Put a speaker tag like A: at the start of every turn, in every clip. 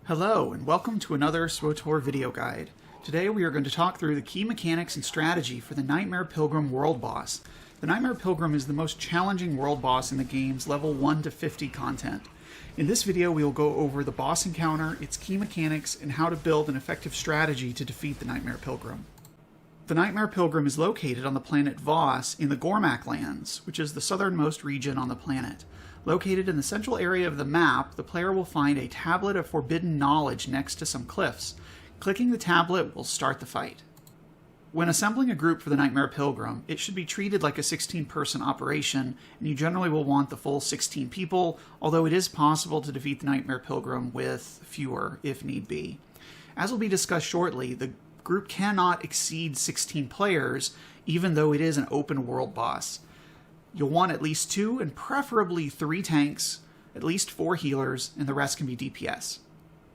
A: Hello, and welcome to another SWTOR video guide. Today we are going to talk through the key mechanics and strategy for the Nightmare Pilgrim world boss. The Nightmare Pilgrim is the most challenging world boss in the game's level 1 to 50 content. In this video we will go over the boss encounter, its key mechanics, and how to build an effective strategy to defeat the Nightmare Pilgrim. The Nightmare Pilgrim is located on the planet Voss in the Gore lands, which is the southernmost region on the planet. Located in the central area of the map, the player will find a tablet of forbidden knowledge next to some cliffs. Clicking the tablet will start the fight. When assembling a group for the Nightmare Pilgrim, it should be treated like a 16-person operation, and you generally will want the full 16 people, although it is possible to defeat the Nightmare Pilgrim with fewer if need be. As will be discussed shortly, the group cannot exceed 16 players, even though it is an open world boss. You'll want at least 2 and preferably 3 tanks, at least 4 healers, and the rest can be DPS.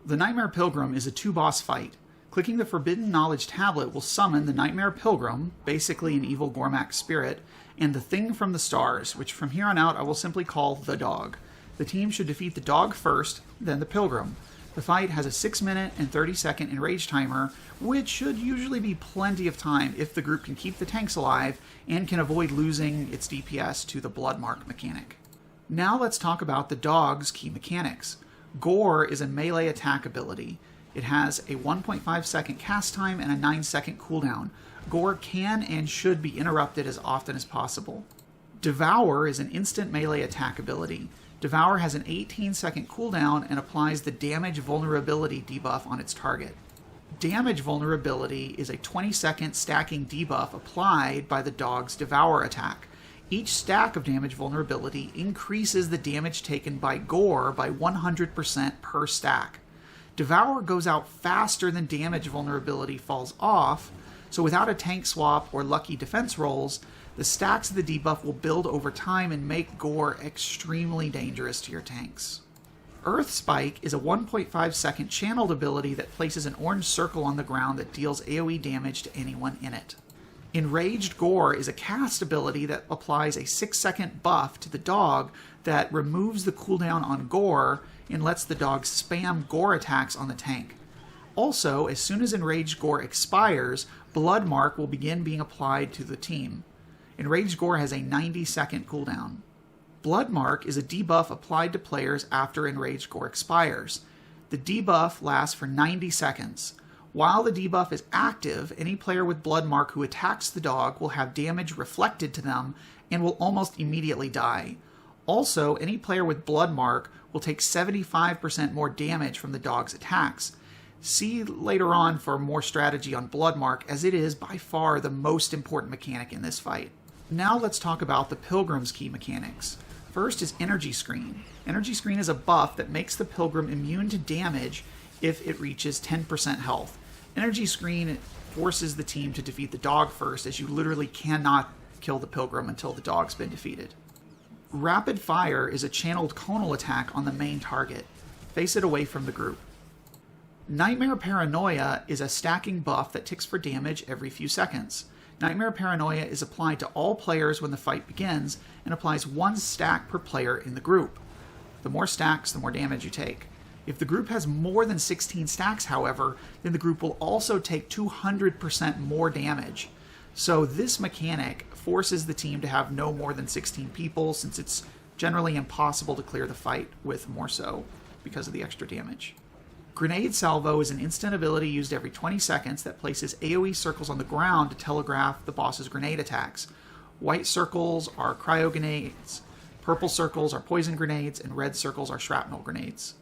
A: The Nightmare Pilgrim is a 2-boss fight. Clicking the Forbidden Knowledge tablet will summon the Nightmare Pilgrim, basically an evil Gore spirit, and the Thing from the Stars, which from here on out I will simply call the Dog. The team should defeat the Dog first, then the Pilgrim. The fight has a 6-minute and 30-second Enraged timer, which should usually be plenty of time if the group can keep the tanks alive and can avoid losing its DPS to the Bloodmark mechanic. Now let's talk about the Dog's key mechanics. Gore is a melee attack ability. It has a 1.5 second cast time and a 9-second cooldown. Gore can and should be interrupted as often as possible. Devour is an instant melee attack ability. Devour has an 18-second cooldown and applies the damage vulnerability debuff on its target. Damage vulnerability is a 20-second stacking debuff applied by the Dog's Devour attack. Each stack of damage vulnerability increases the damage taken by Gore by 100% per stack. Devour goes out faster than damage vulnerability falls off, so without a tank swap or lucky defense rolls, the stacks of the debuff will build over time and make Gore extremely dangerous to your tanks. Earth Spike is a 1.5 second channeled ability that places an orange circle on the ground that deals AoE damage to anyone in it. Enraged Gore is a cast ability that applies a 6-second buff to the Dog that removes the cooldown on Gore and lets the Dog spam Gore attacks on the tank. Also, as soon as Enraged Gore expires, Bloodmark will begin being applied to the team. Enraged Gore has a 90-second cooldown. Bloodmark is a debuff applied to players after Enraged Gore expires. The debuff lasts for 90 seconds. While the debuff is active, any player with Bloodmark who attacks the Dog will have damage reflected to them and will almost immediately die. Also, any player with Bloodmark will take 75% more damage from the Dog's attacks. See later on for more strategy on Bloodmark, as it is by far the most important mechanic in this fight. Now let's talk about the Pilgrim's key mechanics. First is Energy Screen. Energy Screen is a buff that makes the Pilgrim immune to damage if it reaches 10% health. Energy Screen forces the team to defeat the Dog first, as you literally cannot kill the Pilgrim until the Dog's been defeated. Rapid Fire is a channeled conal attack on the main target. Face it away from the group. Nightmare Paranoia is a stacking buff that ticks for damage every few seconds. Nightmare Paranoia is applied to all players when the fight begins and applies 1 stack per player in the group. The more stacks, the more damage you take. If the group has more than 16 stacks, however, then the group will also take 200% more damage. So this mechanic forces the team to have no more than 16 people, since it's generally impossible to clear the fight with more so because of the extra damage. Grenade Salvo is an instant ability used every 20 seconds that places AoE circles on the ground to telegraph the boss's grenade attacks. White circles are cryo grenades, purple circles are poison grenades, and red circles are shrapnel grenades.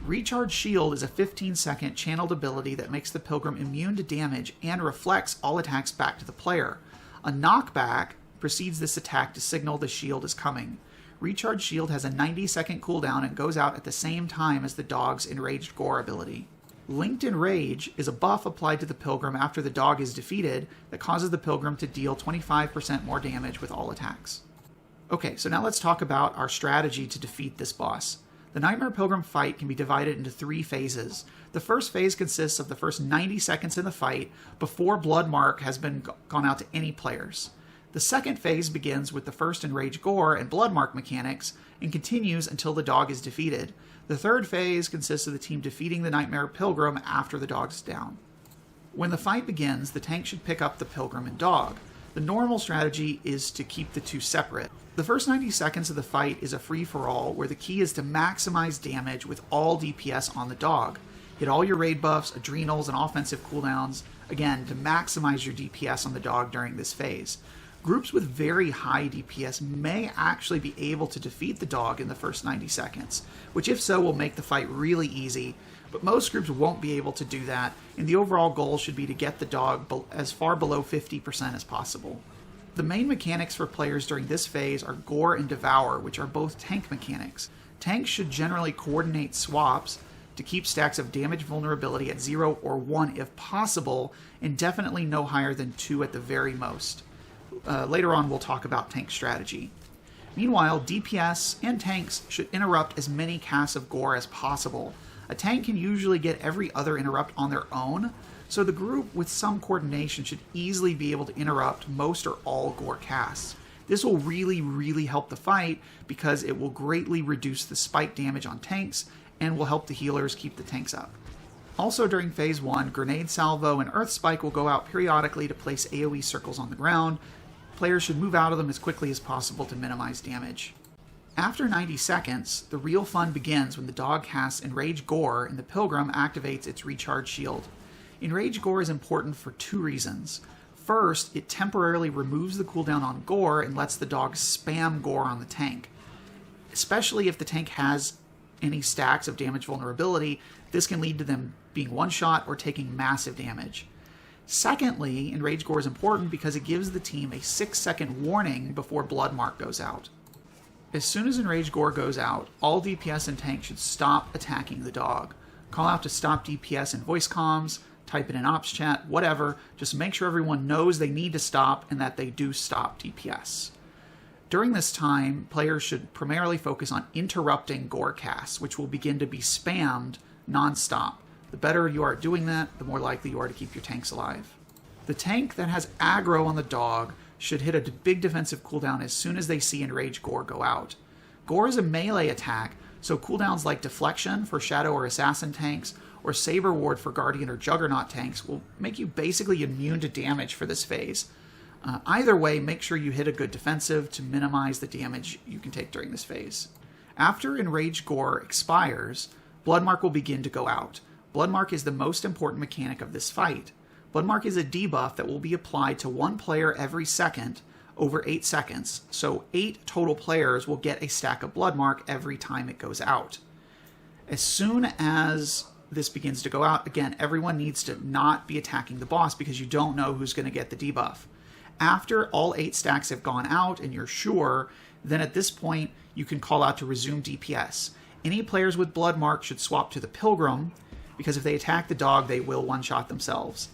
A: Recharge Shield is a 15-second channeled ability that makes the Pilgrim immune to damage and reflects all attacks back to the player. A knockback precedes this attack to signal the shield is coming. Recharge Shield has a 90-second cooldown and goes out at the same time as the Dog's Enraged Gore ability. Linked Enrage is a buff applied to the Pilgrim after the Dog is defeated that causes the Pilgrim to deal 25% more damage with all attacks. Okay, so now let's talk about our strategy to defeat this boss. The Nightmare Pilgrim fight can be divided into 3 phases. The first phase consists of the first 90 seconds in the fight before Bloodmark has been gone out to any players. The second phase begins with the first Enraged Gore and Bloodmark mechanics and continues until the dog is defeated. The third phase consists of the team defeating the Nightmare Pilgrim after the dog is down. When the fight begins, the tank should pick up the Pilgrim and dog. The normal strategy is to keep the two separate. The first 90 seconds of the fight is a free-for-all where the key is to maximize damage with all DPS on the dog. Hit all your raid buffs, adrenals, and offensive cooldowns, again, to maximize your DPS on the dog during this phase. Groups with very high DPS may actually be able to defeat the dog in the first 90 seconds, which if so will make the fight really easy, but most groups won't be able to do that, and the overall goal should be to get the dog as far below 50% as possible. The main mechanics for players during this phase are Gore and Devour, which are both tank mechanics. Tanks should generally coordinate swaps to keep stacks of damage vulnerability at 0 or 1 if possible, and definitely no higher than 2 at the very most. Later on we'll talk about tank strategy. Meanwhile, DPS and tanks should interrupt as many casts of Gore as possible. A tank can usually get every other interrupt on their own, so the group with some coordination should easily be able to interrupt most or all Gore casts. This will really help the fight because it will greatly reduce the spike damage on tanks and will help the healers keep the tanks up. Also during Phase 1, Grenade Salvo and Earth Spike will go out periodically to place AoE circles on the ground. Players should move out of them as quickly as possible to minimize damage. After 90 seconds, the real fun begins when the dog casts Enraged Gore and the Pilgrim activates its Recharge Shield. Enraged Gore is important for 2 reasons. First, it temporarily removes the cooldown on Gore and lets the dog spam Gore on the tank. Especially if the tank has any stacks of damage vulnerability, this can lead to them being one-shot or taking massive damage. Secondly, Enraged Gore is important because it gives the team a 6-second warning before Bloodmark goes out. As soon as Enraged Gore goes out, all DPS and tanks should stop attacking the dog. Call out to stop DPS in voice comms, type it in ops chat, whatever, just make sure everyone knows they need to stop and that they do stop DPS. During this time, players should primarily focus on interrupting Gore casts, which will begin to be spammed non-stop. The better you are at doing that, the more likely you are to keep your tanks alive. The tank that has aggro on the dog should hit a big defensive cooldown as soon as they see Enraged Gore go out. Gore is a melee attack, so cooldowns like Deflection for Shadow or Assassin tanks, or Saber Ward for Guardian or Juggernaut tanks will make you basically immune to damage for this phase. Either way, make sure you hit a good defensive to minimize the damage you can take during this phase. After Enraged Gore expires, Bloodmark will begin to go out. Bloodmark is the most important mechanic of this fight. Bloodmark is a debuff that will be applied to one player every second over 8 seconds, so 8 total players will get a stack of Bloodmark every time it goes out. As soon as this begins to go out, again, everyone needs to not be attacking the boss because you don't know who's going to get the debuff. After all 8 stacks have gone out and you're sure, then at this point you can call out to resume DPS. Any players with Bloodmark should swap to the Pilgrim, because if they attack the dog, they will one-shot themselves.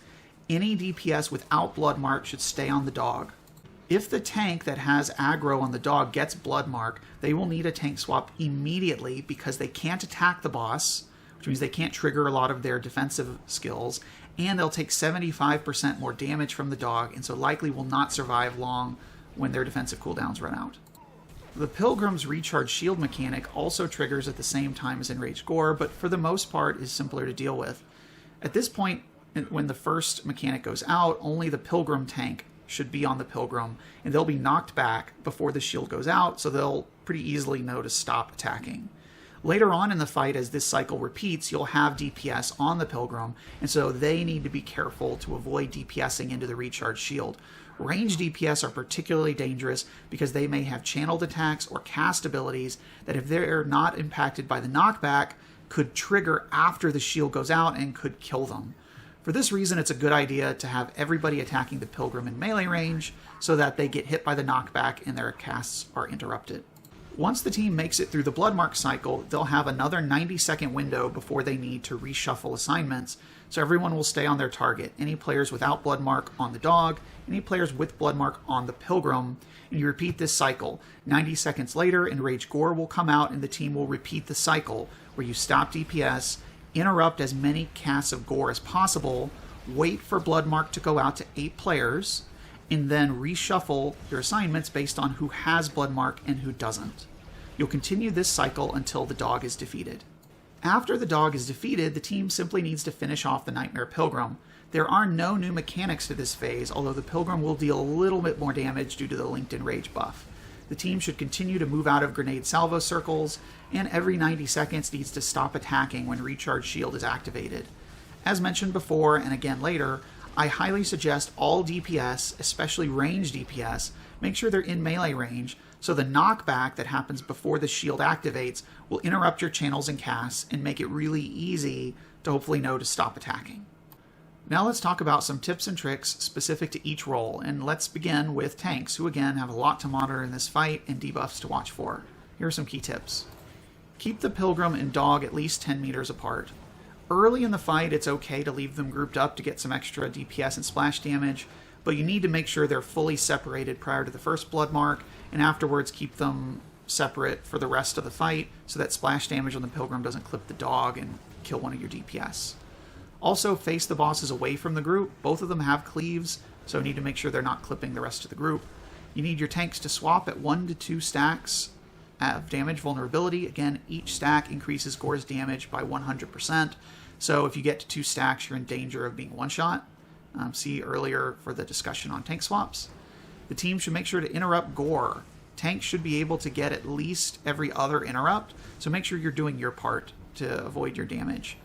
A: Any DPS without Bloodmark should stay on the dog. If the tank that has aggro on the dog gets Bloodmark, they will need a tank swap immediately because they can't attack the boss, which means they can't trigger a lot of their defensive skills, and they'll take 75% more damage from the dog, and so likely will not survive long when their defensive cooldowns run out. The Pilgrim's Recharge Shield mechanic also triggers at the same time as Enraged Gore, but for the most part is simpler to deal with. At this point, when the first mechanic goes out, only the Pilgrim tank should be on the Pilgrim, and they'll be knocked back before the shield goes out, so they'll pretty easily know to stop attacking. Later on in the fight, as this cycle repeats, you'll have DPS on the Pilgrim, and so they need to be careful to avoid DPSing into the Recharge Shield. Ranged DPS are particularly dangerous because they may have channeled attacks or cast abilities that, if they're not impacted by the knockback, could trigger after the shield goes out and could kill them. For this reason, it's a good idea to have everybody attacking the Pilgrim in melee range so that they get hit by the knockback and their casts are interrupted. Once the team makes it through the Bloodmark cycle, they'll have another 90-second window before they need to reshuffle assignments, so everyone will stay on their target. Any players without Bloodmark on the dog, any players with Bloodmark on the Pilgrim, and you repeat this cycle. 90 seconds later, Enraged Gore will come out and the team will repeat the cycle, where you stop DPS, interrupt as many casts of Gore as possible, wait for Bloodmark to go out to 8 players, and then reshuffle your assignments based on who has Bloodmark and who doesn't. You'll continue this cycle until the dog is defeated. After the dog is defeated, the team simply needs to finish off the Nightmare Pilgrim. There are no new mechanics to this phase, although the Pilgrim will deal a little bit more damage due to the linked Enraged buff. The team should continue to move out of grenade salvo circles, and every 90 seconds needs to stop attacking when Recharge Shield is activated. As mentioned before, and again later, I highly suggest all DPS, especially ranged DPS, make sure they're in melee range, so the knockback that happens before the shield activates will interrupt your channels and casts and make it really easy to hopefully know to stop attacking. Now let's talk about some tips and tricks specific to each role, and let's begin with tanks, who again have a lot to monitor in this fight and debuffs to watch for. Here are some key tips. Keep the Pilgrim and dog at least 10 meters apart. Early in the fight, it's okay to leave them grouped up to get some extra DPS and splash damage, but you need to make sure they're fully separated prior to the first Bloodmark, and afterwards keep them separate for the rest of the fight so that splash damage on the Pilgrim doesn't clip the dog and kill one of your DPS. Also, face the bosses away from the group. Both of them have cleaves, so you need to make sure they're not clipping the rest of the group. You need your tanks to swap at 1 to 2 stacks of damage vulnerability. Again, each stack increases Gore's damage by 100%, so if you get to 2 stacks, you're in danger of being one-shot. See earlier for the discussion on tank swaps. The team should make sure to interrupt Gore. Tanks should be able to get at least every other interrupt, so make sure you're doing your part to avoid your damage.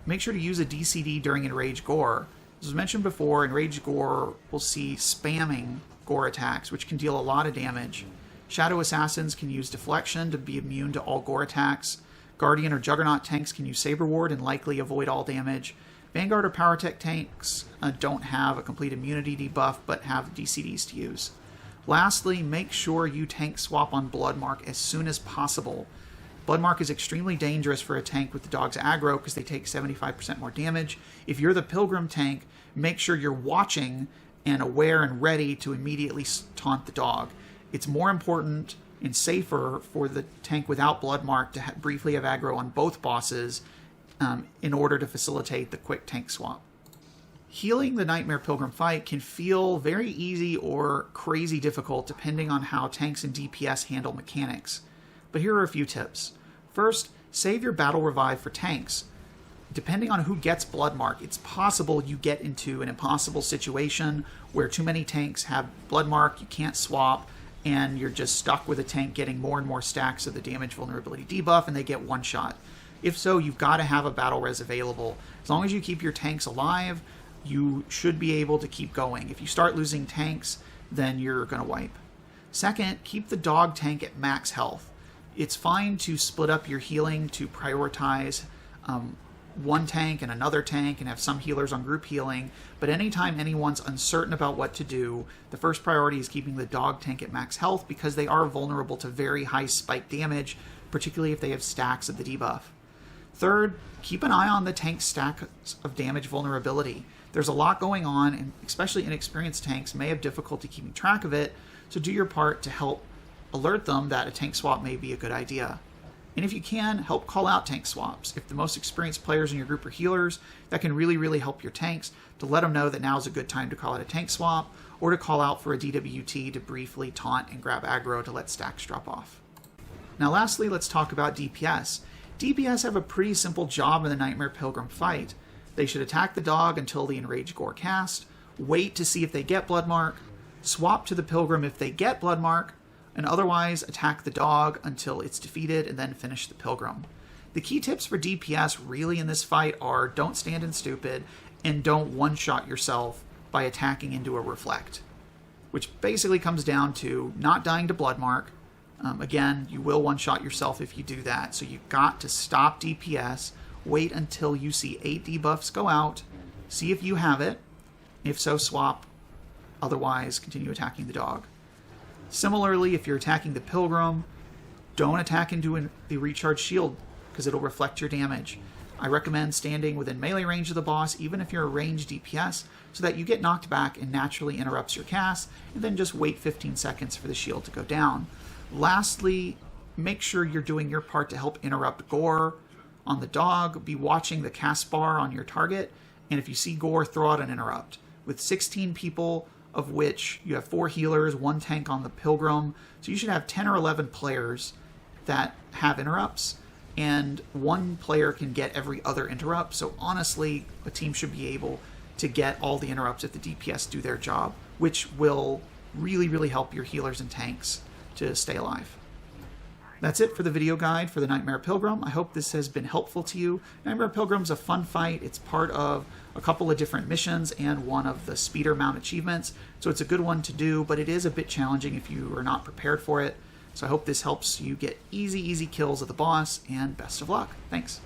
A: Make sure to use a DCD during Enraged Gore. As was mentioned before, Enraged Gore will see spamming Gore attacks, which can deal a lot of damage. Shadow Assassins can use Deflection to be immune to all Gore attacks. Guardian or Juggernaut tanks can use Saber Ward and likely avoid all damage. Vanguard or Power Tech tanks don't have a complete immunity debuff, but have DCDs to use. Lastly, make sure you tank swap on Bloodmark as soon as possible. Bloodmark is extremely dangerous for a tank with the dog's aggro because they take 75% more damage. If you're the Pilgrim tank, make sure you're watching and aware and ready to immediately taunt the dog. It's more important and safer for the tank without Bloodmark to briefly have aggro on both bosses in order to facilitate the quick tank swap. Healing the Nightmare Pilgrim fight can feel very easy or crazy difficult depending on how tanks and DPS handle mechanics. But here are a few tips. First, save your battle revive for tanks. Depending on who gets Bloodmark, it's possible you get into an impossible situation where too many tanks have Bloodmark, you can't swap, and you're just stuck with a tank getting more and more stacks of the damage vulnerability debuff, and they get one shot. If so, you've got to have a battle res available. As long as you keep your tanks alive, you should be able to keep going. If you start losing tanks, then you're going to wipe. Second, keep the dog tank at max health. It's fine to split up your healing to prioritize one tank and another tank and have some healers on group healing, but anytime anyone's uncertain about what to do, the first priority is keeping the dog tank at max health because they are vulnerable to very high spike damage, particularly if they have stacks of the debuff. Third, keep an eye on the tank stack of damage vulnerability. There's a lot going on, and especially inexperienced tanks may have difficulty keeping track of it, so do your part to help alert them that a tank swap may be a good idea. And if you can, help call out tank swaps. If the most experienced players in your group are healers, that can really help your tanks to let them know that now is a good time to call out a tank swap, or to call out for a DWT to briefly taunt and grab aggro to let stacks drop off. Now lastly, let's talk about DPS. DPS have a pretty simple job in the Nightmare Pilgrim fight. They should attack the dog until the Enraged Gore cast, wait to see if they get Bloodmark, swap to the Pilgrim if they get Bloodmark, and otherwise attack the dog until it's defeated and then finish the Pilgrim. The key tips for DPS really in this fight are don't stand in stupid and don't one-shot yourself by attacking into a reflect, which basically comes down to not dying to Bloodmark. Again, you will one-shot yourself if you do that, so you've got to stop DPS, wait until you see 8 debuffs go out, see if you have it, if so swap, otherwise continue attacking the dog. Similarly, if you're attacking the Pilgrim, don't attack into the Recharge Shield because it'll reflect your damage. I recommend standing within melee range of the boss, even if you're a ranged DPS, so that you get knocked back and naturally interrupts your cast, and then just wait 15 seconds for the shield to go down. Lastly, make sure you're doing your part to help interrupt Gore on the dog. Be watching the cast bar on your target, and if you see Gore, throw out an interrupt. With 16 people of which you have 4 healers, 1 tank on the Pilgrim. So you should have 10 or 11 players that have interrupts, and 1 player can get every other interrupt. So honestly, a team should be able to get all the interrupts if the DPS do their job, which will really, really help your healers and tanks to stay alive. That's it for the video guide for the Nightmare Pilgrim. I hope this has been helpful to you. Nightmare Pilgrim's a fun fight. It's part of a couple of different missions and one of the speeder mount achievements, so it's a good one to do, but it is a bit challenging if you are not prepared for it. So I hope this helps you get easy kills of the boss, and best of luck. Thanks.